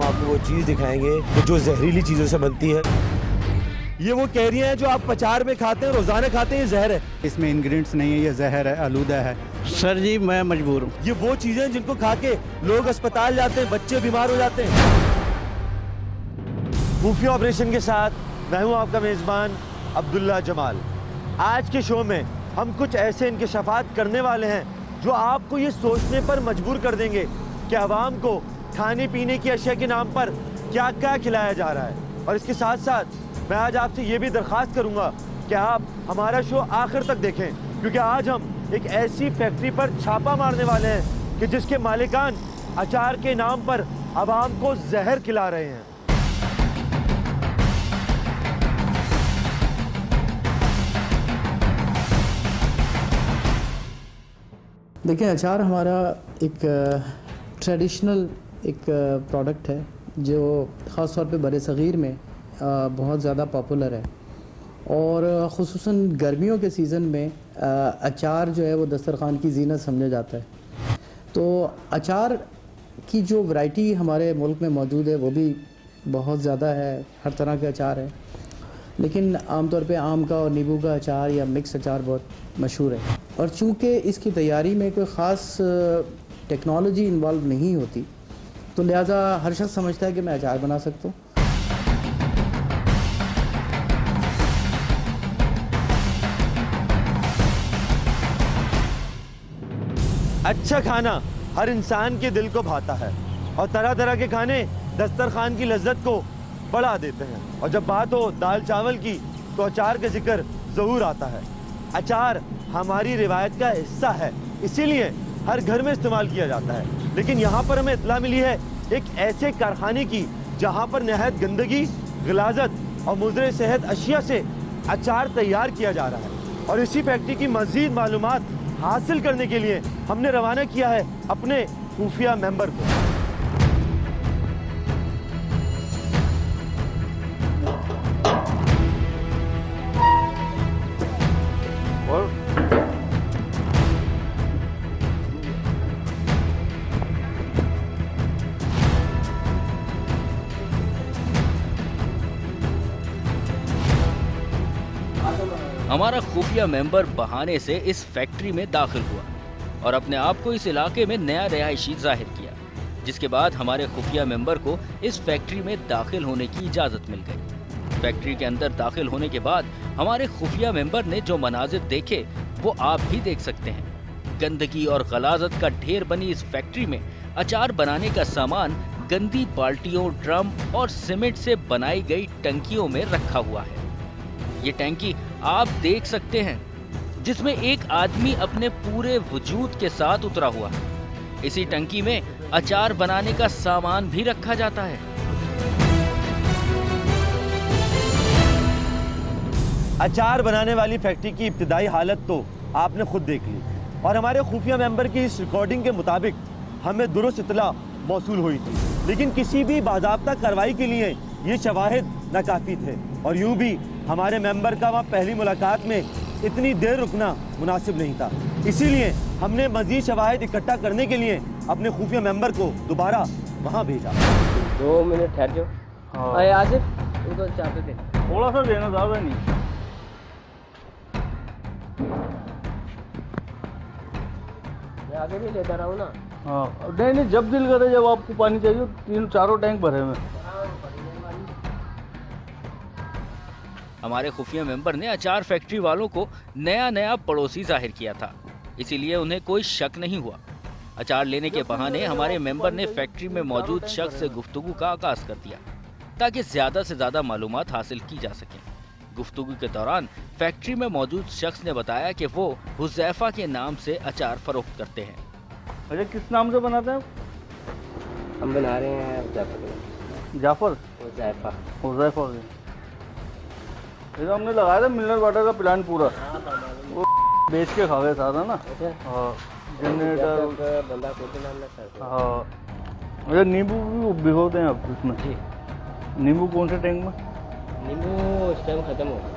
आपको वो चीज दिखाएंगे जो जहरीली चीजों से बनती है। ये वो कैरियां हैं जो आप अचार में खाते हैं, रोजाना खाते हैं, ये जहर है। इसमें इंग्रेडिएंट्स नहीं है, ये जहर है, आलूदा है। सर जी मैं मजबूर हूँ। ये वो चीजें हैं जिनको खा के लोग अस्पताल जाते हैं, बच्चे बीमार हो जाते हैं। खुफिया ऑपरेशन के साथ मैं हूँ आपका मेजबान अब्दुल्ला जमाल। आज के शो में हम कुछ ऐसे इंकशाफात करने वाले हैं जो आपको ये सोचने पर मजबूर कर देंगे कि आवाम को खाने पीने की अशिया के नाम पर क्या क्या खिलाया जा रहा है। और इसके साथ साथ मैं आज आपसे ये भी दरख्वास्त करूंगा कि आप हमारा शो आखिर तक देखें, क्योंकि आज हम एक ऐसी फैक्ट्री पर छापा मारने वाले हैं कि जिसके मालिकान अचार के नाम पर आवाम को जहर खिला रहे हैं। देखिए, अचार हमारा एक ट्रेडिशनल एक प्रोडक्ट है जो ख़ास तौर पे बड़े सग़ीर में बहुत ज़्यादा पॉपुलर है। और ख़ुसूसन गर्मियों के सीज़न में अचार जो है वो दस्तरखान की ज़ीनत समझा जाता है। तो अचार की जो वैरायटी हमारे मुल्क में मौजूद है वो भी बहुत ज़्यादा है, हर तरह के अचार है। लेकिन आमतौर पे आम का और नींबू का अचार या मिक्स अचार बहुत मशहूर है। और चूँकि इसकी तैयारी में कोई ख़ास टेक्नोलॉजी इन्वॉल्व नहीं होती, तो लिहाजा हर शख्स समझता है कि मैं अचार बना सकता हूँ। अच्छा खाना हर इंसान के दिल को भाता है और तरह तरह के खाने दस्तरखान की लज्जत को बढ़ा देते हैं। और जब बात हो दाल चावल की तो अचार का जिक्र ज़रूर आता है। अचार हमारी रिवायत का हिस्सा है, इसीलिए हर घर में इस्तेमाल किया जाता है। लेकिन यहाँ पर हमें इत्तला मिली है एक ऐसे कारखाने की जहाँ पर नहायत गंदगी, गिलाजत और मुज़र सेहत अशिया से अचार तैयार किया जा रहा है। और इसी फैक्ट्री की मज़ीद मालूमात हासिल करने के लिए हमने रवाना किया है अपने खुफिया मेंबर को। हमारा खुफिया मेंबर बहाने से इस फैक्ट्री में दाखिल हुआ और अपने आप को इस इलाके में नया रिहायशी जाहिर किया, जिसके बाद हमारे खुफिया मेंबर को इस फैक्ट्री में दाखिल होने की इजाज़त मिल गई। फैक्ट्री के अंदर दाखिल होने के बाद हमारे खुफिया मेंबर ने जो मनाजिर देखे वो आप भी देख सकते हैं। गंदगी और गलाजत का ढेर बनी इस फैक्ट्री में अचार बनाने का सामान गंदी बाल्टियों, ड्रम और सीमेंट से बनाई गई टंकियों में रखा हुआ है। ये टंकी आप देख सकते हैं जिसमें एक आदमी अपने पूरे वजूद के साथ उतरा हुआ है। इसी टंकी में अचार बनाने का सामान भी रखा जाता है। अचार बनाने वाली फैक्ट्री की इब्तिदाई हालत तो आपने खुद देख ली और हमारे खुफिया मेंबर की इस रिकॉर्डिंग के मुताबिक हमें दुरुस्त इत्तला मौसूल हुई थी। लेकिन किसी भी बाज़ाब्ता कार्रवाई के लिए ये शवाहिद नाकाफी थे और यूं भी हमारे मेंबर का वहाँ पहली मुलाकात में इतनी देर रुकना मुनासिब नहीं था। इसीलिए हमने मज़ीद शवाहिद इकट्ठा करने के लिए अपने खुफिया मेंबर को दोबारा वहाँ भेजा। 2 मिनट ठहर जाओ। हाँ आसिफ, वो तो चाहते थे थोड़ा सा देना, ज़्यादा नहीं। मैं आगे भी लेता रहा हूँ ना। हाँ नहीं, जब दिल करे, जब आपको पानी चाहिए, 3-4 टैंक भरे में। हमारे खुफिया मेंबर ने अचार फैक्ट्री वालों को नया पड़ोसी जाहिर किया था, इसीलिए उन्हें कोई शक नहीं हुआ। अचार लेने के बहाने हमारे मेंबर ने फैक्ट्री में मौजूद शख्स से गुफ्तगू का आगाज कर दिया ताकि ज्यादा से ज्यादा मालूमात हासिल की जा सके। गुफ्तगू के दौरान फैक्ट्री में मौजूद शख्स ने बताया कि वो हुज़ैफा के नाम से अचार फरोख्त करते हैं। अच्छा, किस नाम से बनाते हैं? हम बना रहे हैं जाफर। हुज़ैफा हमने लगाया था मिनरल वाटर का प्लांट पूरा, वो बेच के खा गए था ना। हाँ, जनरेटर बंदा को। हाँ, अरे नींबू भी भिगोते हैं आप उसमें? नींबू कौन से टैंक में? नींबू इस टाइम खत्म हो गया।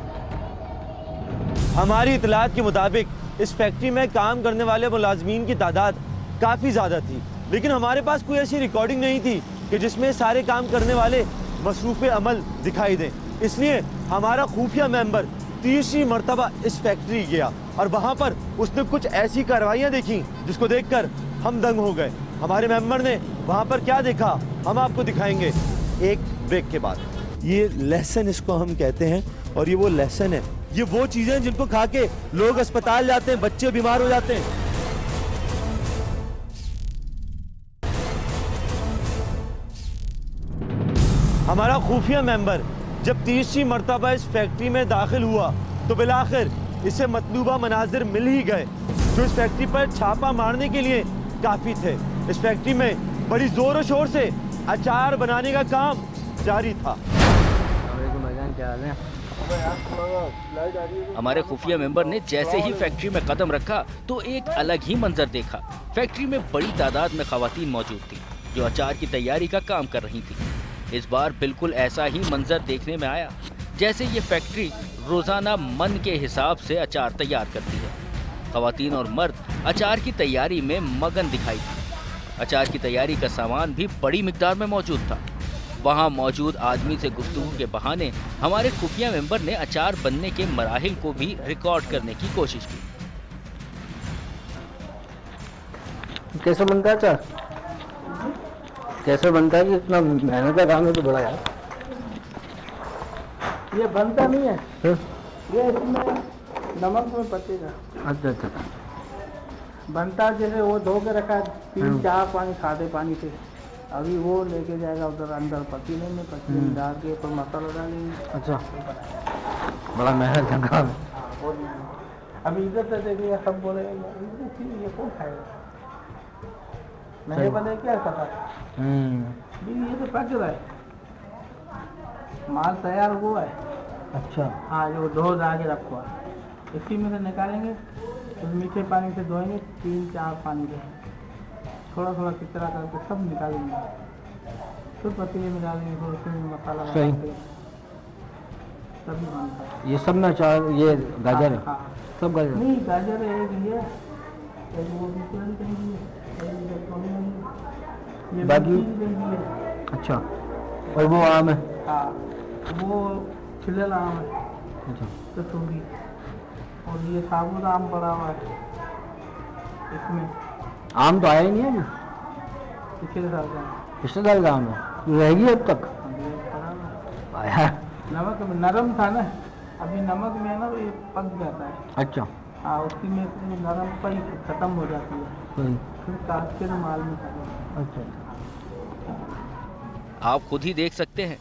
हमारी इतलात के मुताबिक इस फैक्ट्री में काम करने वाले मुलाजमीन की तादाद काफ़ी ज़्यादा थी, लेकिन हमारे पास कोई ऐसी रिकॉर्डिंग नहीं थी कि जिसमें सारे काम करने वाले मसरूफ़ अमल दिखाई दें। इसलिए हमारा खुफिया मेंबर 30वीं मरतबा इस फैक्ट्री गया और वहाँ पर उसने कुछ ऐसी कार्रवाइयाँ देखी जिसको देखकर हम दंग हो गए। हमारे मेंबर ने वहाँ पर क्या देखा हम आपको दिखाएंगे एक ब्रेक के बाद। ये लेसन इसको हम कहते हैं और ये वो लेसन है, ये वो चीज़ें जिनको खा के लोग अस्पताल जाते हैं, बच्चे बीमार हो जाते हैं। हमारा खुफिया मेंबर जब 30वीं मरतबा इस फैक्ट्री में दाखिल हुआ तो बिलाखिर इसे मतलूबा मनाजिर मिल ही गए जो इस फैक्ट्री पर छापा मारने के लिए काफ़ी थे। इस फैक्ट्री में बड़ी ज़ोर शोर से अचार बनाने का काम जारी था। हमारे खुफिया मेंबर ने जैसे ही फैक्ट्री में कदम रखा तो एक अलग ही मंजर देखा। फैक्ट्री में बड़ी तादाद में खवातीन मौजूद थी जो अचार की तैयारी का काम कर रही थी। इस बार बिल्कुल ऐसा ही मंजर देखने में आया जैसे ये फैक्ट्री रोजाना मन के हिसाब से अचार तैयार करती है। खवातीन और मर्द अचार की तैयारी में मगन दिखाई दी। अचार की तैयारी का सामान भी बड़ी मिकदार में मौजूद था। वहाँ मौजूद आदमी से गुफ्तगू के बहाने हमारे खुफिया मेंबर ने अचार बनने के मराहिल को भी रिकॉर्ड करने की कोशिश की। कैसे बनता है अचार? कैसे बनता है कि इतना मेहनत का काम है तो बड़ा यार। ये बनता नहीं है, ये इसमें नमक में पचेगा। अच्छा अच्छा। बनता जैसे वो धो के रखा 3-4 पानी सादे पानी से, अभी वो लेके जाएगा उधर अंदर पतीले में, पतीले में डाल के ऊपर मसाला डालेंगे। अच्छा, बड़ा मेहनत का काम है। अभी इधर से देखिएगा सब बोलेगा ये कौन खाएगा, नहीं बने क्या पता। ये तो पक रहा है, माल तैयार हुआ है। अच्छा हाँ, जो धो धा के रखो है इसी में से निकालेंगे, तो मीठे पानी से धोएंगे 3-4 पानी से, थोड़ा थोड़ा किचरा करके सब निकालेंगे, फिर पतीले में डालेंगे, फिर उसमें मसाला डालेंगे, तभी बनता है। ये सब में अचार, ये गाजर है? हाँ, सब गाजर नहीं गाजर है, एक वो बाकी अच्छा, और वो आम है? हाँ, वो छिलल आम है। अच्छा, कसूरी, और ये साबुत आम पड़ा हुआ है इसमें। आम तो आया ही नहीं है ना, पिछले साल का, पिछले साल का आम है, रहेगी अब तक पड़ा हुआ है। आया? नमक नरम था ना, अभी नमक में है ना ये पक जाता है। अच्छा हाँ, उसी में से नरम पर ही खत्म हो जाती है, फिर काट के माल में खत्म। अच्छा, आप खुद ही देख सकते हैं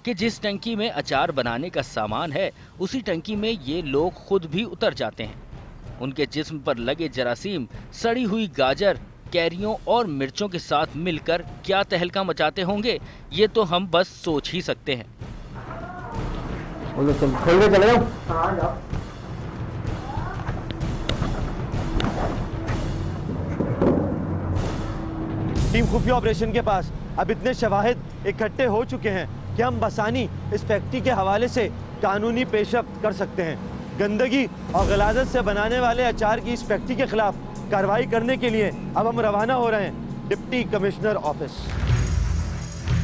कि जिस टंकी में अचार बनाने का सामान है उसी टंकी में ये लोग खुद भी उतर जाते हैं। उनके जिस्म पर लगे जरासीम सड़ी हुई गाजर, कैरियों और मिर्चों के साथ मिलकर क्या तहलका मचाते होंगे ये तो हम बस सोच ही सकते हैं। बोलो चल, खोल के चले जाओ। हाँ जाओ। टीम खुफिया ऑपरेशन के पास अब इतने शवाहिद इकट्ठे हो चुके हैं कि हम बसानी इस फैक्ट्री के हवाले से कानूनी पेशरफ्त कर सकते हैं। गंदगी और गलाजत से बनाने वाले अचार की इस फैक्ट्री के खिलाफ कार्रवाई करने के लिए अब हम रवाना हो रहे हैं डिप्टी कमिश्नर ऑफिस।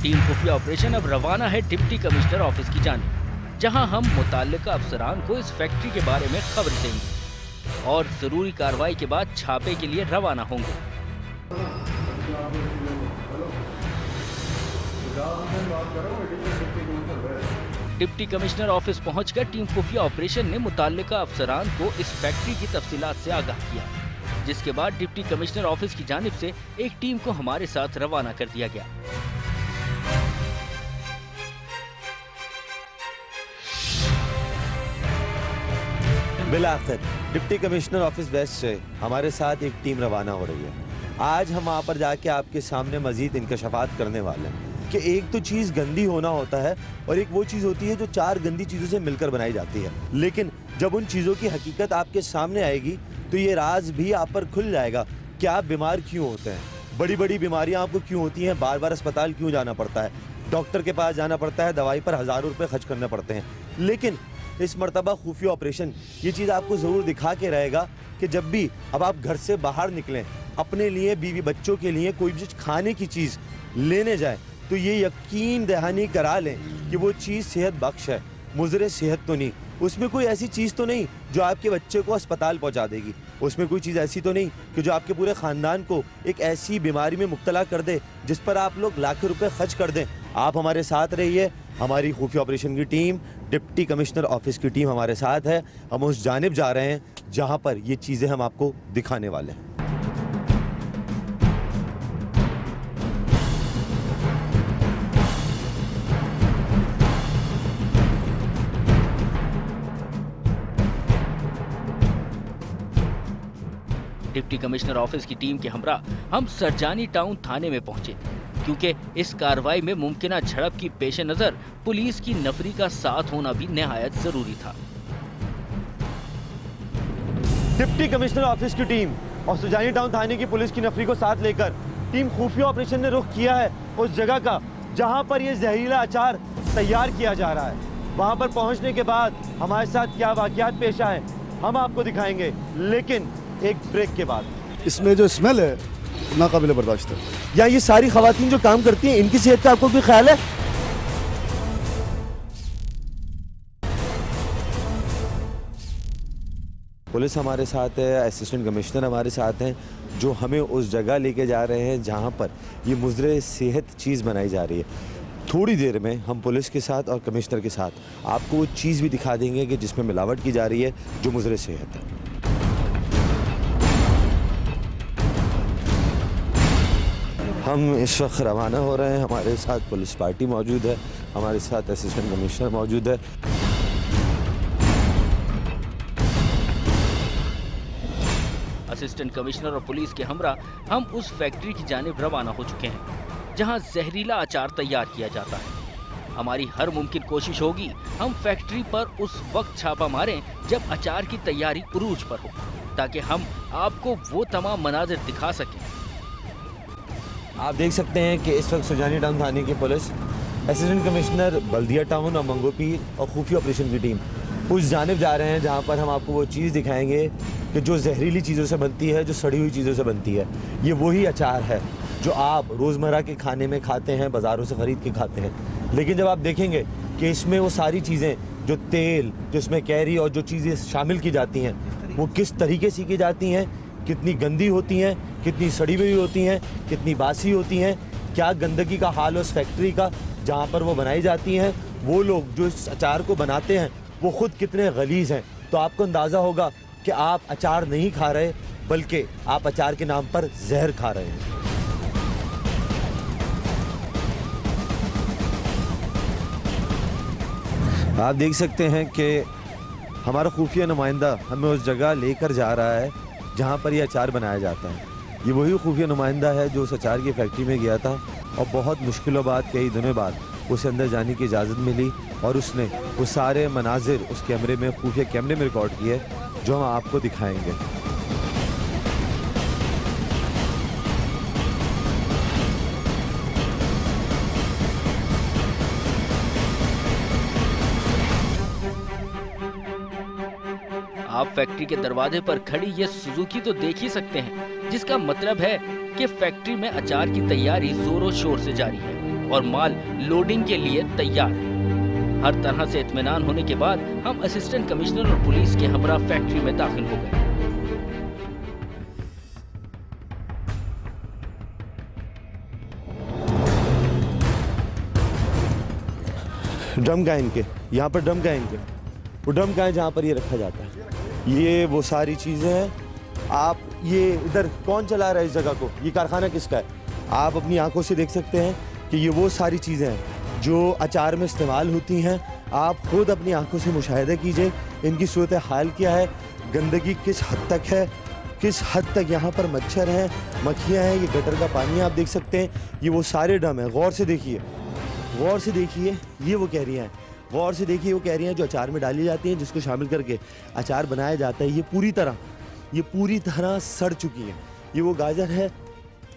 टीम खुफिया ऑपरेशन अब रवाना है डिप्टी कमिश्नर ऑफिस की जानिब, जहां हम मुताल्लिका अफसरान को इस फैक्ट्री के बारे में खबर देंगे और जरूरी कार्रवाई के बाद छापे के लिए रवाना होंगे। डिप्टी कमिश्नर ऑफिस पहुंचकर टीम खुफिया ऑपरेशन ने मुताल्लिका अफसरान को इस फैक्ट्री की तफसीलात से आगाह किया, जिसके बाद डिप्टी कमिश्नर ऑफिस की जानिब से एक टीम को हमारे साथ रवाना कर दिया गया। बिलाखिर डिप्टी कमिश्नर ऑफिस वेस्ट से हमारे साथ एक टीम रवाना हो रही है। आज हम वहाँ पर जाके आपके सामने मजीद इंकशाफात करने वाले हैं कि एक तो चीज़ गंदी होना होता है और एक वो चीज़ होती है जो 4 गंदी चीज़ों से मिलकर बनाई जाती है। लेकिन जब उन चीज़ों की हकीकत आपके सामने आएगी तो ये राज भी आप पर खुल जाएगा कि आप बीमार क्यों होते हैं, बड़ी बड़ी बीमारियाँ आपको क्यों होती हैं, बार बार अस्पताल क्यों जाना पड़ता है, डॉक्टर के पास जाना पड़ता है, दवाई पर हज़ारों रुपये खर्च करने पड़ते हैं। लेकिन इस मरतबा खुफिया ऑपरेशन ये चीज़ आपको ज़रूर दिखा के रहेगा कि जब भी अब आप घर से बाहर निकलें, अपने लिए, बीवी बच्चों के लिए कोई भी खाने की चीज़ लेने जाएं तो ये यकीन दहानी करा लें कि वो चीज़ सेहत बख्श है, मुज़र सेहत तो नहीं। उसमें कोई ऐसी चीज़ तो नहीं जो आपके बच्चे को अस्पताल पहुंचा देगी। उसमें कोई चीज़ ऐसी तो नहीं कि जो आपके पूरे ख़ानदान को एक ऐसी बीमारी में मुब्तला कर दे जिस पर आप लोग लाखों रुपए खर्च कर दें। आप हमारे साथ रहिए, हमारी खुफिया ऑपरेशन की टीम, डिप्टी कमिश्नर ऑफिस की टीम हमारे साथ है। हम उस जानिब जा रहे हैं जहाँ पर ये चीज़ें हम आपको दिखाने वाले हैं। डिप्टी कमिश्नर ऑफिस की टीम के हमरा हम सरजानी टाउन थाने में पहुंचे, क्योंकि इस कार्रवाई में मुमकिना झड़प की पेश नजर पुलिस की नफरी का साथ होना भी निहायत जरूरी था। डिप्टी कमिश्नर ऑफिस की टीम और सरजानी टाउन थाने की पुलिस की नफरी को साथ लेकर टीम खुफिया ऑपरेशन ने रुख किया है उस जगह का जहां पर यह जहरीला अचार तैयार किया जा रहा है। वहां पर पहुंचने के बाद हमारे साथ क्या वाकयात पेश आए हम आपको दिखाएंगे, लेकिन एक ब्रेक के बाद। इसमें जो स्मेल है नाकाबिले बर्दाश्त है। या ये सारी खवातीन जो काम करती हैं इनकी सेहत का आपको कोई ख्याल है? पुलिस हमारे साथ है, असिस्टेंट कमिश्नर हमारे साथ हैं, जो हमें उस जगह लेके जा रहे हैं जहां पर ये मुज़र सेहत चीज़ बनाई जा रही है। थोड़ी देर में हम पुलिस के साथ और कमिश्नर के साथ आपको वो चीज़ भी दिखा देंगे कि जिसमें मिलावट की जा रही है, जो मुज़र सेहत है। हम इस वक्त रवाना हो रहे हैं। हमारे साथ पुलिस पार्टी मौजूद है, हमारे साथ असिस्टेंट कमिश्नर मौजूद है। असिस्टेंट कमिश्नर और पुलिस के हमरा हम उस फैक्ट्री की जानिब रवाना हो चुके हैं जहां जहरीला अचार तैयार किया जाता है। हमारी हर मुमकिन कोशिश होगी हम फैक्ट्री पर उस वक्त छापा मारें जब अचार की तैयारी उरूज पर हो, ताकि हम आपको वो तमाम मनाजिर दिखा सकें। आप देख सकते हैं कि इस वक्त सुजानी टाउन थाने की पुलिस, असिस्टेंट कमिश्नर बल्दिया टाउन और मंगोपीर और खुफिया ऑपरेशन की टीम उस जानिब जा रहे हैं जहां पर हम आपको वो चीज़ दिखाएंगे कि जो जहरीली चीज़ों से बनती है, जो सड़ी हुई चीज़ों से बनती है। ये वही अचार है जो आप रोज़मर्रा के खाने में खाते हैं, बाज़ारों से ख़रीद के खाते हैं। लेकिन जब आप देखेंगे कि इसमें वो सारी चीज़ें, जो तेल, जो इसमें कैरी और जो चीज़ें शामिल की जाती हैं, वो किस तरीके से की जाती हैं, कितनी गंदी होती हैं, कितनी सड़ी हुई होती हैं, कितनी बासी होती हैं, क्या गंदगी का हाल है उस फैक्ट्री का जहाँ पर वो बनाई जाती हैं। वो लोग जो इस अचार को बनाते हैं वो ख़ुद कितने गलीज़ हैं। तो आपको अंदाज़ा होगा कि आप अचार नहीं खा रहे, बल्कि आप अचार के नाम पर जहर खा रहे हैं। आप देख सकते हैं कि हमारा खुफिया नुमाइंदा हमें उस जगह लेकर जा रहा है जहाँ पर यह अचार बनाया जाता है। ये वही खुफिया नुमाइंदा है जो उस अचार की फैक्ट्री में गया था और बहुत मुश्किलों बाद, कई दिनों बाद उसे अंदर जाने की इजाज़त मिली और उसने वो सारे मनाजिर उस कैमरे में, खुफिया कैमरे में रिकॉर्ड किए, जो हम आपको दिखाएंगे। आप फैक्ट्री के दरवाजे पर खड़ी ये सुजुकी तो देख ही सकते हैं, जिसका मतलब है कि फैक्ट्री में अचार की तैयारी जोरों शोर से जारी है और माल लोडिंग के लिए तैयार है। हर तरह से इत्मीनान होने के बाद हम असिस्टेंट कमिश्नर और पुलिस के हमरा फैक्ट्री में दाखिल हो गए। ड्रम का इनके यहाँ पर ड्रम का इनके वो ड्रम का है जहाँ पर ये रखा जाता है। ये वो सारी चीज़ें हैं। आप ये इधर कौन चला रहा है इस जगह को, ये कारखाना किसका है? आप अपनी आंखों से देख सकते हैं कि ये वो सारी चीज़ें हैं जो अचार में इस्तेमाल होती हैं। आप खुद अपनी आंखों से मुशाहिदा कीजिए इनकी सूरत हाल क्या है, गंदगी किस हद तक है, किस हद तक यहाँ पर मच्छर हैं, मक्खियाँ हैं, ये गटर का पानी आप देख सकते हैं। ये वो सारे ड्रम हैं। गौर से देखिए, गौर से देखिए, ये वो कह रही हैं, गौर से देखिए, वो कह रही हैं जो अचार में डाली जाती हैं, जिसको शामिल करके अचार बनाया जाता है। ये पूरी तरह सड़ चुकी है। ये वो गाजर है,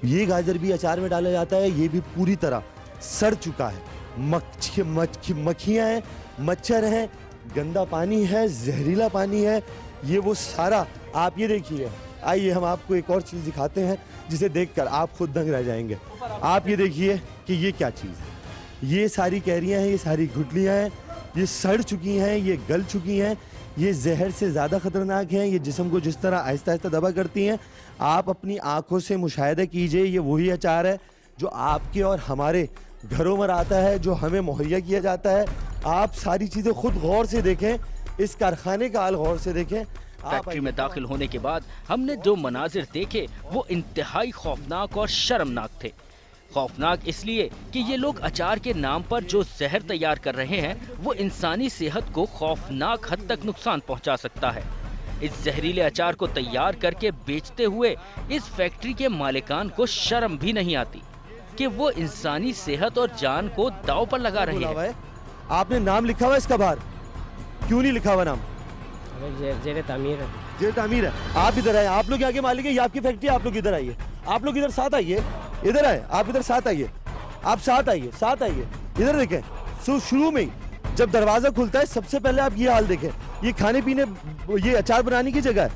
ये गाजर भी अचार में डाला जाता है, ये भी पूरी तरह सड़ चुका है। मक्खियाँ हैं, मच्छर हैं, गंदा पानी है, जहरीला पानी है। ये वो सारा आप ये देखिए। आइए हम आपको एक और चीज़ दिखाते हैं जिसे देखकर आप खुद दंग रह जाएंगे। आप ये देखिए, कि ये क्या चीज़ है। ये सारी कैरियाँ हैं, ये सारी गुठलियाँ हैं, ये सड़ चुकी हैं, ये गल चुकी हैं, ये जहर से ज़्यादा ख़तरनाक हैं। ये जिस्म को जिस तरह आहिस्ता आहिस्ता दबा करती हैं, आप अपनी आँखों से मुशाहिदा कीजिए। ये वही अचार है जो आपके और हमारे घरों में आता है, जो हमें मुहैया किया जाता है। आप सारी चीज़ें खुद गौर से देखें, इस कारखाने का हाल गौर से देखें। फैक्ट्री में दाखिल होने के बाद हमने जो मनाजिर देखे वो इंतहाई खौफनाक और शर्मनाक थे। खौफनाक इसलिए कि ये लोग अचार के नाम पर जो जहर तैयार कर रहे हैं वो इंसानी सेहत को खौफनाक हद तक नुकसान पहुंचा सकता है। इस जहरीले अचार को तैयार करके बेचते हुए इस फैक्ट्री के मालिकान को शर्म भी नहीं आती कि वो इंसानी सेहत और जान को दांव पर लगा रहे हैं। आपने नाम लिखा हुआ इसका बाहर, क्यों नहीं लिखा हुआ नाम? जेर तामीर है। जेर तामीर है। आप इधर आए, आप लोग आगे मालिक है, ये आपकी फैक्ट्री, आप लोग इधर आइए, आप लोग इधर साथ आइए, इधर आए, आप इधर साथ आइए, आप साथ आइए, साथ आइए, इधर देखें। शुरू में ही जब दरवाजा खुलता है सबसे पहले आप ये हाल देखें। ये खाने पीने, ये अचार बनाने की जगह है,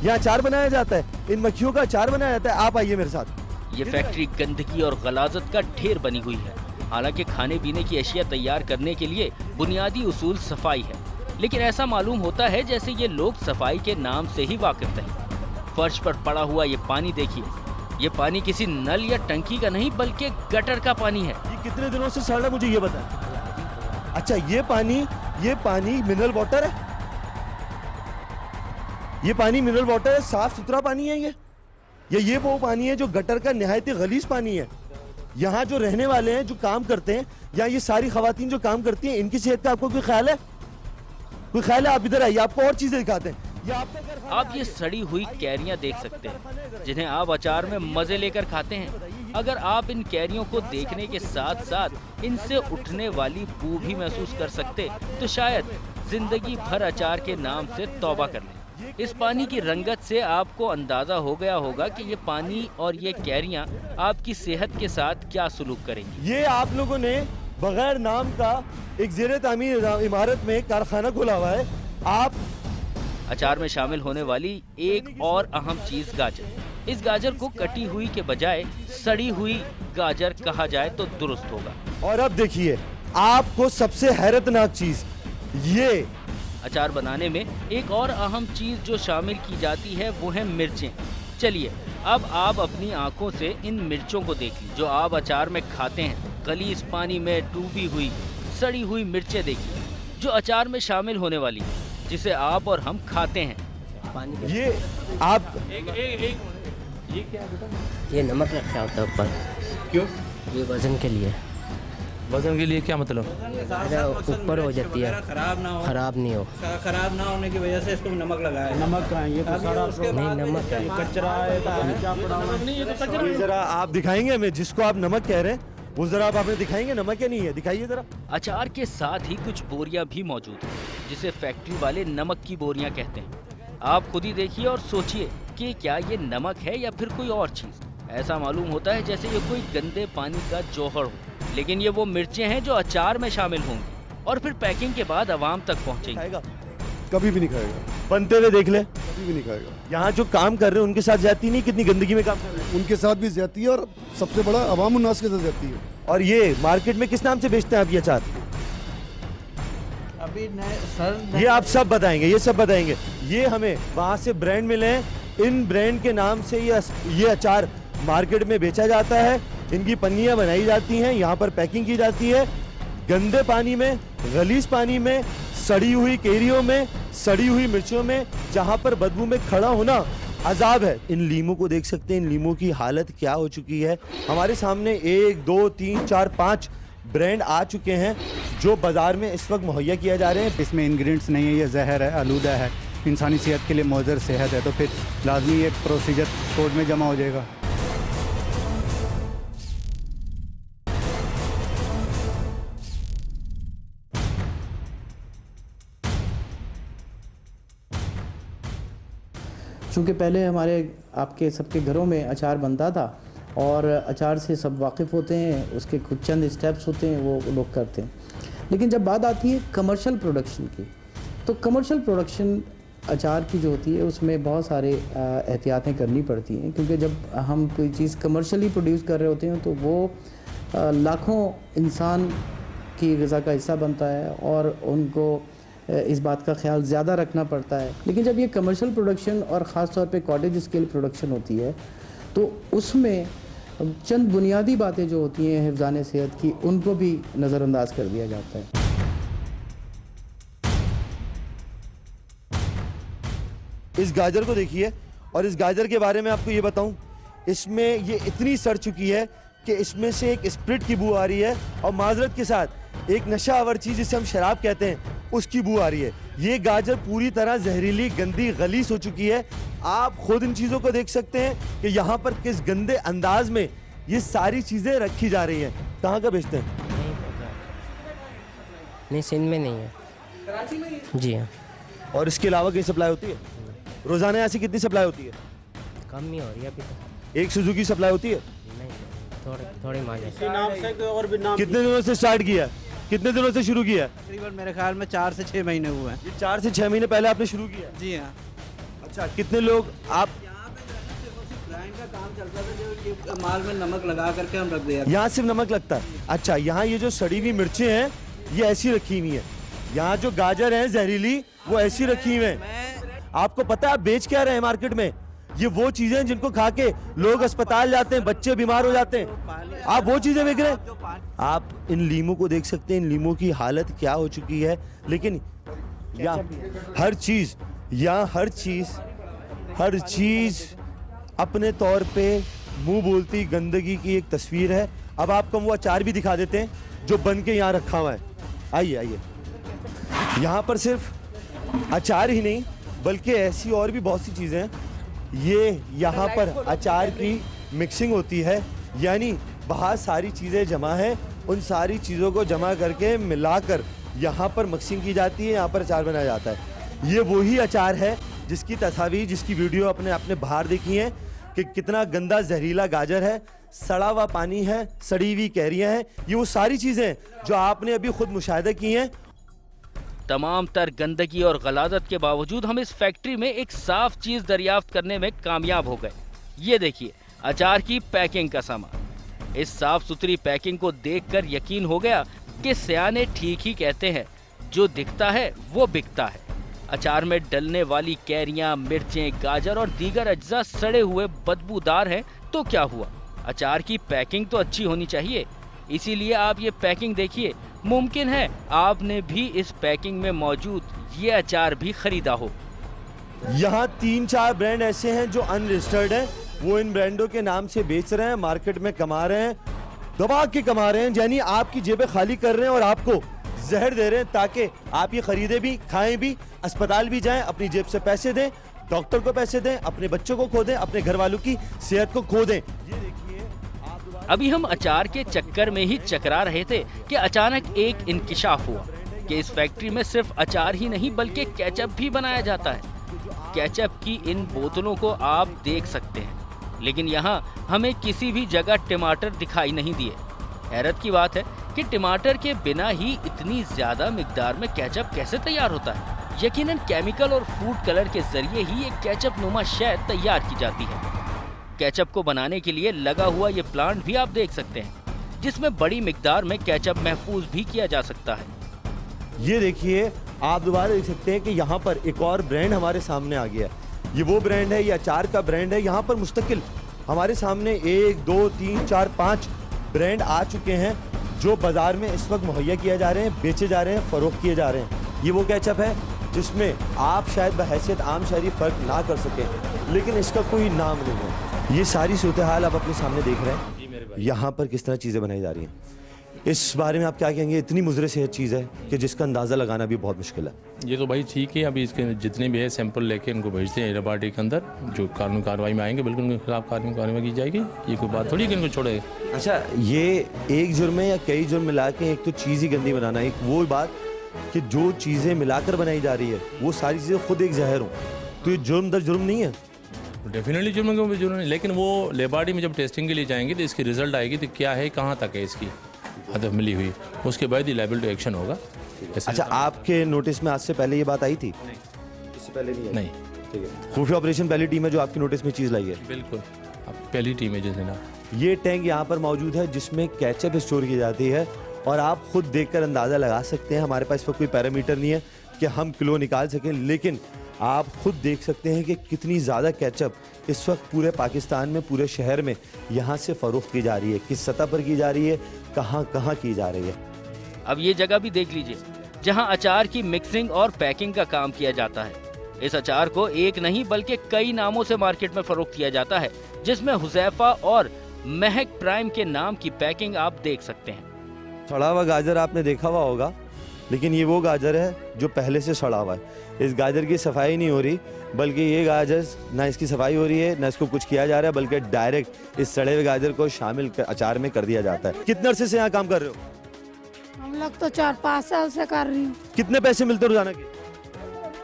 यहाँ अचार बनाया जाता है, इन मक्खियों का अचार बनाया जाता है। आप आइए मेरे साथ। ये फैक्ट्री गंदगी और गलाजत का ढेर बनी हुई है। हालांकि खाने पीने की अशिया तैयार करने के लिए बुनियादी उसूल सफाई है, लेकिन ऐसा मालूम होता है जैसे ये लोग सफाई के नाम से ही वाकिफ नहीं। फर्श पर पड़ा हुआ ये पानी देखिए, ये पानी किसी नल या टंकी का नहीं बल्कि गटर का पानी है। ये कितने दिनों से सड़ रहा है मुझे ये बताएं। अच्छा, ये पानी मिनरल वाटर है? ये पानी मिनरल वाटर है, साफ सुथरा पानी है ये वो पानी है जो गटर का निहायत गलीज पानी है। यहाँ जो रहने वाले हैं, जो काम करते हैं, या ये सारी खवातीन जो काम करती हैं, इनकी सेहत का आपको कोई ख्याल है? कोई ख्याल है? आप इधर आइए, आपको और चीजें दिखाते हैं। आप ये सड़ी हुई कैरियां देख सकते हैं जिन्हें आप अचार में मजे लेकर खाते हैं। अगर आप इन कैरियों को देखने के साथ साथ इनसे उठने वाली बू भी महसूस कर सकते तो शायद जिंदगी भर अचार के नाम से तौबा कर लें। इस पानी की रंगत से आपको अंदाजा हो गया होगा कि ये पानी और ये कैरियां आपकी सेहत के साथ क्या सलूक करेंगी। ये आप लोगों ने बगैर नाम का एक ज़ेरे तामीर इमारत में कारखाना खोला हुआ है। आप अचार में शामिल होने वाली एक और अहम चीज गाजर। इस गाजर को कटी हुई के बजाय सड़ी हुई गाजर कहा जाए तो दुरुस्त होगा। और अब देखिए आपको सबसे हैरतनाक चीज, ये अचार बनाने में एक और अहम चीज जो शामिल की जाती है वो है मिर्चें। चलिए अब आप अपनी आंखों से इन मिर्चों को देखिए जो आप अचार में खाते हैं। गलीज पानी में डूबी हुई सड़ी हुई मिर्चें देखिए जो अचार में शामिल होने वाली है, जिसे आप और हम खाते हैं। ये आप ये क्या है? ये नमक रखा होता है ऊपर। क्यों? ये वजन के लिए। वजन के लिए क्या मतलब? ऊपर हो जाती है, खराब ना हो, खराब नहीं हो। खराब ना होने की वजह से इसको नमक लगाया है। नमक का है ये तो सारा नहीं, नमक है, कचरा है, क्या पड़ा हुआ है? नहीं, ये तो कचरा ये जरा आप दिखाएंगे हमें, जिसको आप नमक कह रहे हैं वो जरा आप हमें दिखाएंगे नमक या नहीं है, दिखाइए जरा। अचार के साथ ही कुछ बोरियां भी मौजूद हैं जिसे फैक्ट्री वाले नमक की बोरियां कहते हैं। आप खुद ही देखिए और सोचिए कि क्या ये नमक है या फिर कोई और चीज। ऐसा मालूम होता है जैसे ये कोई गंदे पानी का जौहर हो, लेकिन ये वो मिर्चें हैं जो अचार में शामिल होंगी और फिर पैकिंग के बाद आवाम तक पहुँचेंगी। कभी भी नहीं खाएगा, बनते हुए देख ले, कभी भी नहीं खाएगा। यहाँ जो काम कर रहे हैं उनके साथ जाती नहीं, कितनी गंदगी में काम कर रहे हैं। उनके साथ भी जाती है और सबसे बड़ा अवाम उन्नास के साथ जाती है। और ये मार्केट में किस नाम से बेचते हैं आप ये अचार? अभी नए सर ये आप सब बताएंगे, ये सब बताएंगे। ये हमें वहाँ से ब्रांड मिले हैं, इन ब्रांड के नाम से ये अचार मार्केट में बेचा जाता है। इनकी पन्नियाँ बनाई जाती हैं, यहाँ पर पैकिंग की जाती है। गंदे पानी में, गलीज पानी में, सड़ी हुई केरियों में, सड़ी हुई मिर्चों में, जहाँ पर बदबू में खड़ा होना अजाब है। इन लीमों को देख सकते हैं, इन लीमों की हालत क्या हो चुकी है। हमारे सामने 1 2 3 4 5 ब्रांड आ चुके हैं जो बाज़ार में इस वक्त मुहैया किया जा रहे हैं। इसमें इंग्रेडिएंट्स नहीं है, ये जहर है, आलूदा है, इंसानी सेहत के लिए मुज़र सेहत है, तो फिर लाजमी एक प्रोसीजर कोर्ट में जमा हो जाएगा। चूँकि पहले हमारे आपके सबके घरों में अचार बनता था और अचार से सब वाकिफ़ होते हैं, उसके कुछ चंद स्टेप्स होते हैं वो लोग करते हैं। लेकिन जब बात आती है कमर्शियल प्रोडक्शन की, तो कमर्शियल प्रोडक्शन अचार की जो होती है उसमें बहुत सारे एहतियातें करनी पड़ती हैं, क्योंकि जब हम कोई चीज़ कमर्शियली प्रोड्यूस कर रहे होते हैं तो वो लाखों इंसान की ग़िज़ा का हिस्सा बनता है और उनको इस बात का ख्याल ज़्यादा रखना पड़ता है। लेकिन जब ये कमर्शियल प्रोडक्शन और ख़ास तौर पे कॉटेज स्केल प्रोडक्शन होती है तो उसमें चंद बुनियादी बातें जो होती हैं हिफ़्ज़ान सेहत की, उनको भी नज़रअंदाज कर दिया जाता है। इस गाजर को देखिए, और इस गाजर के बारे में आपको ये बताऊं, इसमें ये इतनी सड़ चुकी है कि इसमें से एक स्प्रिट की बू आ रही है और माजरत के साथ एक नशा आवर चीज़ जिसे हम शराब कहते हैं उसकी बू आ रही है। ये गाजर पूरी तरह जहरीली, गंदी, गलीस हो चुकी है। आप खुद इन चीज़ों को देख सकते हैं कि यहाँ पर किस गंदे अंदाज में ये सारी चीज़ें रखी जा रही हैं। कहाँ का बेचते हैं? नहीं, सिंध में नहीं है। कराची में जी हाँ। और इसके अलावा कहीं सप्लाई होती है? रोज़ाना यहाँ से कितनी सप्लाई होती है? कम ही हो रही है अभी तो। एक सुजुकी सप्लाई होती है? नहीं, थोड़ी मांगे। और भी नाम कितने दिनों से स्टार्ट किया? कितने दिनों से शुरू किया? तकरीबन मेरे ख्याल में 4 से 6 महीने हुए हैं। ये 4 से 6 महीने पहले आपने शुरू किया? जी हाँ। अच्छा, कितने लोग आप? ब्रांड का काम चलता था, जो माल में नमक लगा करके हम रख दिया। यहाँ सिर्फ नमक लगता है? अच्छा, यहाँ ये जो सड़ी हुई मिर्चें हैं ये ऐसी रखी हुई हैं। यहाँ जो गाजर है जहरीली वो ऐसी रखी हुई हैं। आपको पता है आप बेच क्या रहे हैं मार्केट में? ये वो चीजें हैं जिनको खा के लोग अस्पताल जाते हैं, बच्चे बीमार हो जाते हैं। आप वो चीजें बेच रहे हैं। आप इन लीमों को देख सकते हैं, इन लीमों की हालत क्या हो चुकी है। लेकिन यहाँ हर चीज, यहाँ हर चीज अपने तौर पे मुंह बोलती गंदगी की एक तस्वीर है। अब आपको वो अचार भी दिखा देते हैं जो बन के यहाँ रखा हुआ है। आइए आइए, यहाँ पर सिर्फ अचार ही नहीं बल्कि ऐसी और भी बहुत सी चीज़ें हैं। ये यहाँ पर अचार की मिक्सिंग होती है, यानी बाहर सारी चीज़ें जमा हैं, उन सारी चीज़ों को जमा करके मिलाकर यहाँ पर मिक्सिंग की जाती है, यहाँ पर अचार बनाया जाता है। ये वही अचार है जिसकी तस्वीर, जिसकी वीडियो आपने बाहर देखी है कि कितना गंदा जहरीला गाजर है, सड़ा हुआ पानी है, सड़ी हुई कैरियाँ हैं। ये वो सारी चीज़ें जो आपने अभी खुद मुशाहिदा की हैं। तमाम तर गंदगी और गलादत के बावजूद हम इस फैक्ट्री में एक साफ चीज दरियाफ्त करने में कामयाब हो गए। ये देखिए, अचार की पैकिंग का सामान। इस साफ सुथरी पैकिंग को देखकर यकीन हो गया कि सयाने ठीक ही कहते हैं, जो दिखता है वो बिकता है। अचार में डलने वाली कैरियां, मिर्चें, गाजर और दीगर अज्जा सड़े हुए बदबूदार हैं तो क्या हुआ, अचार की पैकिंग तो अच्छी होनी चाहिए। इसीलिए आप ये पैकिंग देखिए, मुमकिन है आपने भी इस पैकिंग में मौजूद ये अचार भी खरीदा हो। यहाँ 3-4 ब्रांड ऐसे हैं जो अनरजिस्टर्ड हैं, वो इन ब्रांडों के नाम से बेच रहे हैं, मार्केट में कमा रहे हैं, दबा के कमा रहे हैं, यानी आपकी जेबें खाली कर रहे हैं और आपको जहर दे रहे हैं ताकि आप ये खरीदे भी, खाएं भी, अस्पताल भी जाएं, अपनी जेब से पैसे दें, डॉक्टर को पैसे दें, अपने बच्चों को खो दें, अपने घर वालों की सेहत को खो दें। अभी हम अचार के चक्कर में ही चकरा रहे थे कि अचानक एक इंकिशाफ हुआ कि इस फैक्ट्री में सिर्फ अचार ही नहीं बल्कि केचप भी बनाया जाता है। केचप की इन बोतलों को आप देख सकते हैं, लेकिन यहाँ हमें किसी भी जगह टमाटर दिखाई नहीं दिए। हैरत की बात है कि टमाटर के बिना ही इतनी ज्यादा मिकदार में केचप कैसे तैयार होता है। यकीनन केमिकल और फूड कलर के जरिए ही एक केचप नुमा शय तैयार की जाती है। केचप को बनाने के लिए लगा हुआ ये प्लांट भी आप देख सकते हैं, जिसमें बड़ी मिकदार में केचप महफूज भी किया जा सकता है। ये देखिए, आप दोबारा देख सकते हैं कि यहाँ पर एक और ब्रांड हमारे सामने आ गया। ये वो ब्रांड है, ये अचार का ब्रांड है। यहाँ पर मुस्तकिल हमारे सामने 1, 2, 3, 4, 5 ब्रांड आ चुके हैं जो बाजार में इस वक्त मुहैया किए जा रहे हैं, बेचे जा रहे हैं, फरोख्त किए जा रहे हैं। ये वो केचप है जिसमें आप शायद बहैसियत आम शहरी फ़र्क ना कर सकें, लेकिन इसका कोई नाम नहीं है। ये सारी सूरत हाल आप अपने सामने देख रहे हैं, यहाँ पर किस तरह चीज़ें बनाई जा रही हैं। इस बारे में आप क्या कहेंगे? इतनी मुज़र सेहत चीज़ है कि जिसका अंदाज़ा लगाना भी बहुत मुश्किल है। ये तो भाई ठीक है, अभी इसके जितने भी है सैंपल लेके इनको भेजते हैं लेबॉरेटरी के अंदर, जो कानून कार्रवाई में आएंगे बिल्कुल उनके खिलाफ कानूनी कार्रवाई की जाएगी। ये कोई बात थोड़ी कि इनको छोड़े। अच्छा, ये एक जुर्म है या कई जुर्म मिला के एक तो चीज़ ही गंदी बनाना, एक वो बात कि जो चीज़ें मिलाकर बनाई जा रही है वो सारी चीज़ें खुद एक जहर हो, तो ये जुर्म दर जुर्म नहीं है। डेफिनेटली जुर्म है, जुर्म नहीं, लेकिन वो लेबॉरेटरी में जब टेस्टिंग के लिए जाएंगे तो इसकी रिजल्ट आएगी तो क्या है, कहाँ तक है इसकी हदफ मिली हुई, उसके बाद ही लायबल टू एक्शन होगा। अच्छा, आपके नोटिस में आज से पहले ये बात आई थी? नहीं, इससे पहले नहीं। ठीक है, खुफिया ऑपरेशन पहली टीम है जो आपकी नोटिस में चीज़ लाई है? बिल्कुल, आप पहली टीम है जिस दिन ये टैंक यहाँ पर मौजूद है जिसमें केचप स्टोर की जाती है और आप खुद देखकर अंदाज़ा लगा सकते हैं। हमारे पास इस वक्त कोई पैरामीटर नहीं है कि हम किलो निकाल सकें, लेकिन आप खुद देख सकते हैं कि कितनी ज़्यादा केचप इस वक्त पूरे पाकिस्तान में, पूरे शहर में यहाँ से फ़रोख्त की जा रही है। किस सतह पर की जा रही है, कहाँ कहाँ की जा रही है। अब ये जगह भी देख लीजिए जहाँ अचार की मिक्सिंग और पैकिंग का काम किया जाता है। इस अचार को एक नहीं बल्कि कई नामों से मार्केट में फरोख्त किया जाता है, जिसमें हुज़ैफा और महक प्राइम के नाम की पैकिंग आप देख सकते हैं। सड़ा हुआ गाजर आपने देखा हुआ होगा, लेकिन ये वो गाजर है जो पहले से सड़ा हुआ है। इस गाजर की सफाई नहीं हो रही, बल्कि ये गाजर ना इसकी सफाई हो रही है ना इसको कुछ किया जा रहा है, बल्कि डायरेक्ट इस सड़े हुए गाजर को शामिल अचार में कर दिया जाता है। कितने अरसे से यहाँ काम कर रहे हो? हम लोग तो 4-5 साल से कर रही हूँ। कितने पैसे मिलते रोजाना के?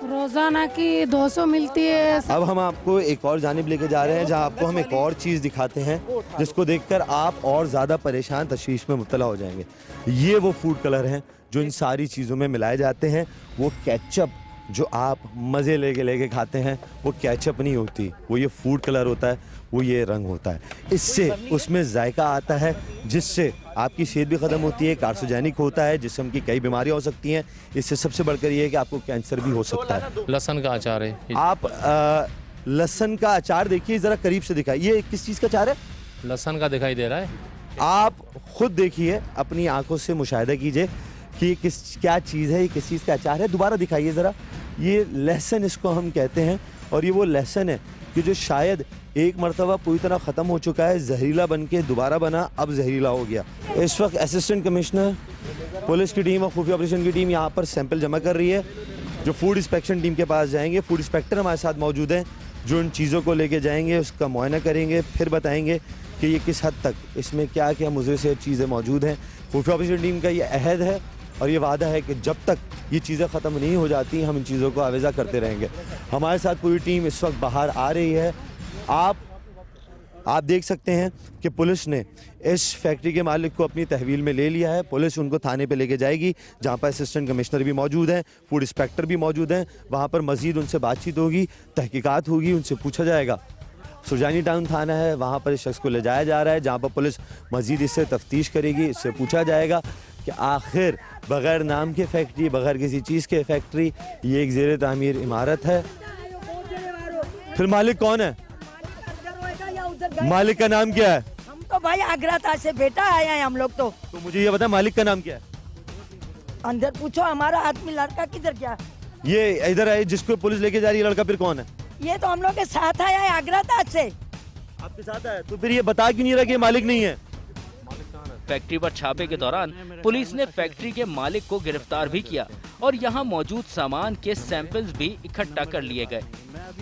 रोजाना की 200 मिलती है। अब हम आपको एक और जानिब लेके जा रहे हैं जहाँ आपको हम एक और चीज़ दिखाते हैं जिसको देखकर आप और ज़्यादा परेशान, तशवीश में मुब्तला हो जाएंगे। ये वो फूड कलर हैं जो इन सारी चीज़ों में मिलाए जाते हैं। वो केचप जो आप मज़े लेके खाते हैं वो केचप नहीं होती, वो ये फूड कलर होता है, वो ये रंग होता है। इससे उसमें जायका आता है जिससे आपकी सेहत भी ख़त्म होती है, कार्सिनोजेनिक होता है, जिसम की कई बीमारियां हो सकती हैं। इससे सबसे बढ़कर ये है कि आपको कैंसर भी हो सकता है। लहसुन का अचार है। आप लहसुन का अचार देखिए, ज़रा करीब से दिखाइए। ये किस चीज़ का अचार है? लहसुन का दिखाई दे रहा है। आप खुद देखिए, अपनी आंखों से मुशाहिदा कीजिए कि क्या चीज़ है, ये किस चीज़ का अचार है। दोबारा दिखाइए ज़रा। ये लहसुन इसको हम कहते हैं और ये वो लहसुन है कि जो शायद एक मरतबा पूरी तरह ख़त्म हो चुका है, जहरीला बन के दोबारा बना, अब जहरीला हो गया। इस वक्त असिस्टेंट कमिश्नर, पुलिस की टीम और खुफिया ऑपरेशन की टीम यहाँ पर सैंपल जमा कर रही है, जो फूड इंस्पेक्शन टीम के पास जाएंगे। फूड इंस्पेक्टर हमारे साथ मौजूद हैं जो इन चीज़ों को लेके जाएंगे, उसका मुआयना करेंगे, फिर बताएंगे कि ये किस हद तक इसमें क्या क्या मुझे से चीज़ें मौजूद हैं। खुफिया ऑपरेशन टीम का ये अहद है और ये वादा है कि जब तक ये चीज़ें ख़त्म नहीं हो जाती हम इन चीज़ों को आवेज़ा करते रहेंगे। हमारे साथ पूरी टीम इस वक्त बाहर आ रही है। आप देख सकते हैं कि पुलिस ने इस फैक्ट्री के मालिक को अपनी तहवील में ले लिया है। पुलिस उनको थाने पे लेके जाएगी जहां पर असिस्टेंट कमिश्नर भी मौजूद हैं, फूड इंस्पेक्टर भी मौजूद हैं। वहां पर मज़ीद उनसे बातचीत होगी, तहकीकात होगी, उनसे पूछा जाएगा। सुरजानी टाउन थाना है, वहाँ पर इस शख्स को ले जाया जा रहा है जहाँ पर पुलिस मज़ीद इससे तफ्तीश करेगी। इससे पूछा जाएगा कि आखिर बग़ैर नाम के फैक्ट्री, बग़ैर किसी चीज़ के फैक्ट्री, ये एक ज़ेर तामीर इमारत है। फिर मालिक कौन है? मालिक का नाम क्या है? हम तो भाई आगरा था से बेटा आया है हम लोग तो मुझे ये बता मालिक का नाम क्या है? अंदर पूछो, हमारा आदमी लड़का किधर गया? ये इधर है जिसको पुलिस लेके जा रही है, लड़का फिर कौन है? ये तो हम लोग के साथ आया है आगरा था से। आपके साथ आया तो फिर ये बता क्यों नहीं रहा कि मालिक नहीं है? फैक्ट्री पर छापे के दौरान पुलिस ने फैक्ट्री के मालिक को गिरफ्तार भी किया और यहाँ मौजूद सामान के सैंपल्स भी इकट्ठा कर लिए गए।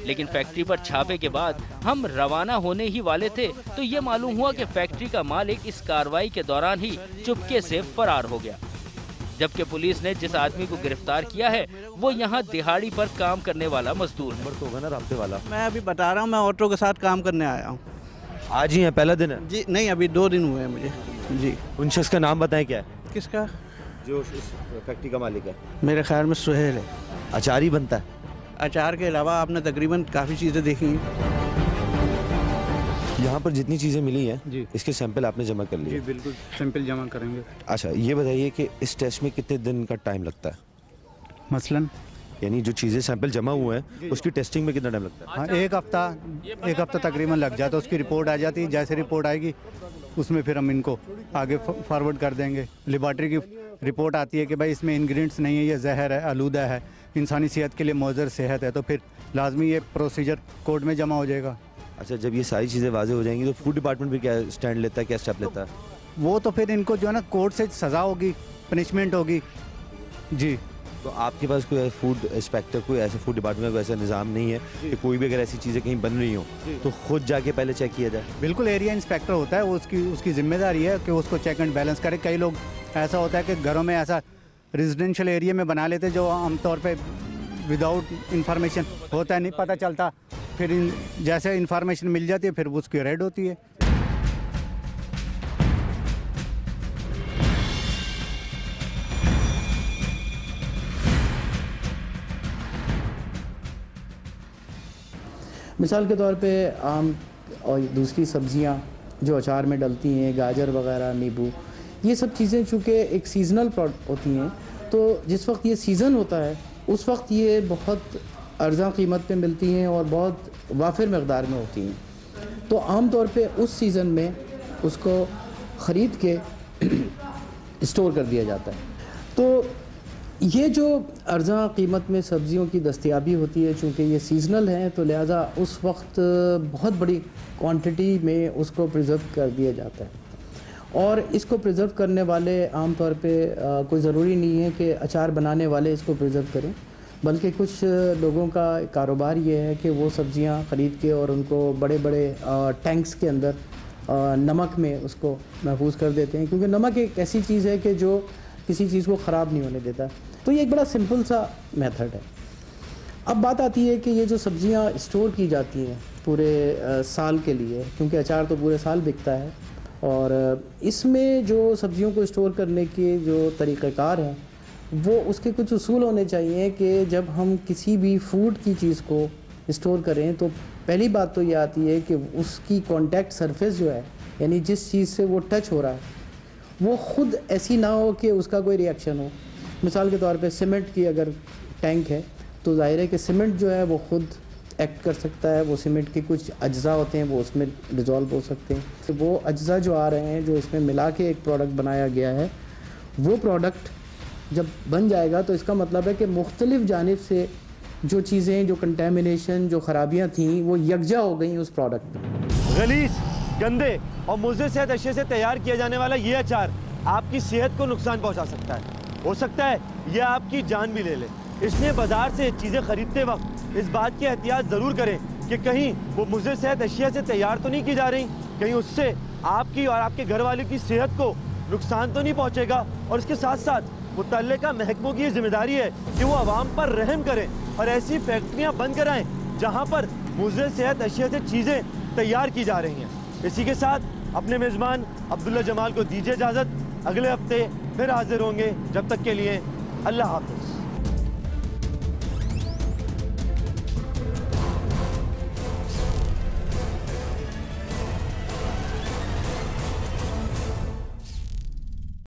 लेकिन फैक्ट्री पर छापे के बाद हम रवाना होने ही वाले थे तो ये मालूम हुआ कि फैक्ट्री का मालिक इस कार्रवाई के दौरान ही चुपके से फरार हो गया, जबकि पुलिस ने जिस आदमी को गिरफ्तार किया है वो यहाँ दिहाड़ी पर काम करने वाला मजदूर होगा ना, राब्ते वाला। मैं अभी बता रहा हूँ, मैं ऑटो के साथ काम करने आया हूँ। आज ही है, पहला दिन है? जी नहीं, अभी 2 दिन हुए हैं मुझे। जी। उन शख्स का नाम बताएं क्या है? किसका? जो इस फैक्ट्री का मालिक है। मेरे ख्याल में सुहेल है। अचार ही बनता है? अचार के अलावा आपने तकरीबन काफ़ी चीज़ें देखी हैं। यहाँ पर जितनी चीज़ें मिली हैं जी, इसके सैंपल आपने जमा कर लिए? जी बिल्कुल, सैंपल जमा करेंगे। अच्छा, ये बताइए कि इस टेस्ट में कितने दिन का टाइम लगता है? मसलन यानी जो चीज़ें सैंपल जमा हुए हैं उसकी टेस्टिंग में कितना टाइम लगता है? हाँ, एक हफ्ता तकरीबन लग जाता है। उसकी रिपोर्ट आ जाती है, जैसे रिपोर्ट आएगी उसमें फिर हम इनको आगे फॉरवर्ड कर देंगे। लेबॉर्ट्री की रिपोर्ट आती है कि भाई इसमें इंग्रेडिएंट्स नहीं है, ये जहर है, आलूदा है, इंसानी सेहत के लिए मुज़र सेहत है, तो फिर लाजमी ये प्रोसीजर कोर्ट में जमा हो जाएगा। अच्छा, जब ये सारी चीज़ें वाज़ेह हो जाएंगी तो फूड डिपार्टमेंट भी क्या स्टैंड लेता है, क्या स्टेप लेता है? वो तो फिर इनको जो है ना कोर्ट से सज़ा होगी, पनिशमेंट होगी। जी। तो आपके पास कोई फूड इंस्पेक्टर, कोई ऐसे फूड डिपार्टमेंट में ऐसा निज़ाम नहीं है कि कोई भी अगर ऐसी चीज़ें कहीं बन रही हो तो खुद जाके पहले चेक किया जाए? बिल्कुल, एरिया इंस्पेक्टर होता है, वो उसकी जिम्मेदारी है कि उसको चेक एंड बैलेंस करे। कई लोग ऐसा होता है कि घरों में ऐसा रेजिडेंशियल एरिया में बना लेते जो आमतौर पे विदाउट इंफॉर्मेशन होता है, नहीं पता चलता, फिर जैसे इंफॉर्मेशन मिल जाती है फिर उसकी रेड होती है। मिसाल के तौर पे आम और दूसरी सब्ज़ियाँ जो अचार में डलती हैं, गाजर वगैरह, नींबू, ये सब चीज़ें चूँकि एक सीज़नल प्रोडक्ट होती हैं, तो जिस वक्त ये सीज़न होता है उस वक्त ये बहुत अर्ज़ा कीमत पे मिलती हैं और बहुत वाफिर मकदार में होती हैं। तो आम तौर पे उस सीज़न में उसको ख़रीद के स्टोर कर दिया जाता है। तो ये जो अर्ज़ा कीमत में सब्ज़ियों की दस्तयाबी होती है, चूँकि ये सीज़नल हैं, तो लिहाजा उस वक्त बहुत बड़ी क्वांटिटी में उसको प्रिज़र्व कर दिया जाता है। और इसको प्रिज़र्व करने वाले आम तौर पे कोई ज़रूरी नहीं है कि अचार बनाने वाले इसको प्रिज़र्व करें, बल्कि कुछ लोगों का कारोबार ये है कि वो सब्ज़ियाँ ख़रीद के और उनको बड़े बड़े टैंक्स के अंदर नमक में उसको महफूज कर देते हैं, क्योंकि नमक एक ऐसी चीज़ है कि जो किसी चीज़ को ख़राब नहीं होने देता। तो ये एक बड़ा सिंपल सा मेथड है। अब बात आती है कि ये जो सब्ज़ियाँ स्टोर की जाती हैं पूरे साल के लिए, क्योंकि अचार तो पूरे साल बिकता है, और इसमें जो सब्ज़ियों को स्टोर करने के जो तरीक़ेकार हैं वो उसके कुछ उसूल होने चाहिए कि जब हम किसी भी फूड की चीज़ को स्टोर करें तो पहली बात तो ये आती है कि उसकी कॉन्टैक्ट सरफेस जो है, यानी जिस चीज़ से वो टच हो रहा है, वो ख़ुद ऐसी ना हो कि उसका कोई रिएक्शन हो। मिसाल के तौर पे सीमेंट की अगर टैंक है तो ज़ाहिर है कि सीमेंट जो है वो ख़ुद एक्ट कर सकता है, वो सीमेंट के कुछ अज्जा होते हैं वो उसमें डिज़ोल्व हो सकते हैं। तो वो अज्जा जो आ रहे हैं, जो इसमें मिला के एक प्रोडक्ट बनाया गया है, वो प्रोडक्ट जब बन जाएगा तो इसका मतलब है कि मुख्तलिफ़ जानिब से जो चीज़ें, जो कंटेमिनेशन, जो ख़राबियाँ थीं, वो यकजा हो गई उस प्रोडक्ट में। गलीज़, गंदे और मुज़र सेहत अशिया से तैयार किया जाने वाला ये अचार आपकी सेहत को नुकसान पहुंचा सकता है। हो सकता है ये आपकी जान भी ले ले। इसलिए बाजार से चीज़ें खरीदते वक्त इस बात की एहतियात ज़रूर करें कि कहीं वो मुज़र सेहत अशिया से तैयार तो नहीं की जा रही, कहीं उससे आपकी और आपके घर वालों की सेहत को नुकसान तो नहीं पहुँचेगा। और इसके साथ साथ मुतल्लिका महकमों की ये जिम्मेदारी है कि वो आवाम पर रहम करें और ऐसी फैक्ट्रियाँ बंद कराएँ जहाँ पर मुज़र सेहत अशिया से चीज़ें तैयार की जा रही हैं। इसी के साथ अपने मेज़बान अब्दुल्ला जमाल को दीजिए इजाज़त। अगले हफ्ते फिर हाजिर होंगे। जब तक के लिए अल्लाह हाफ़िज़।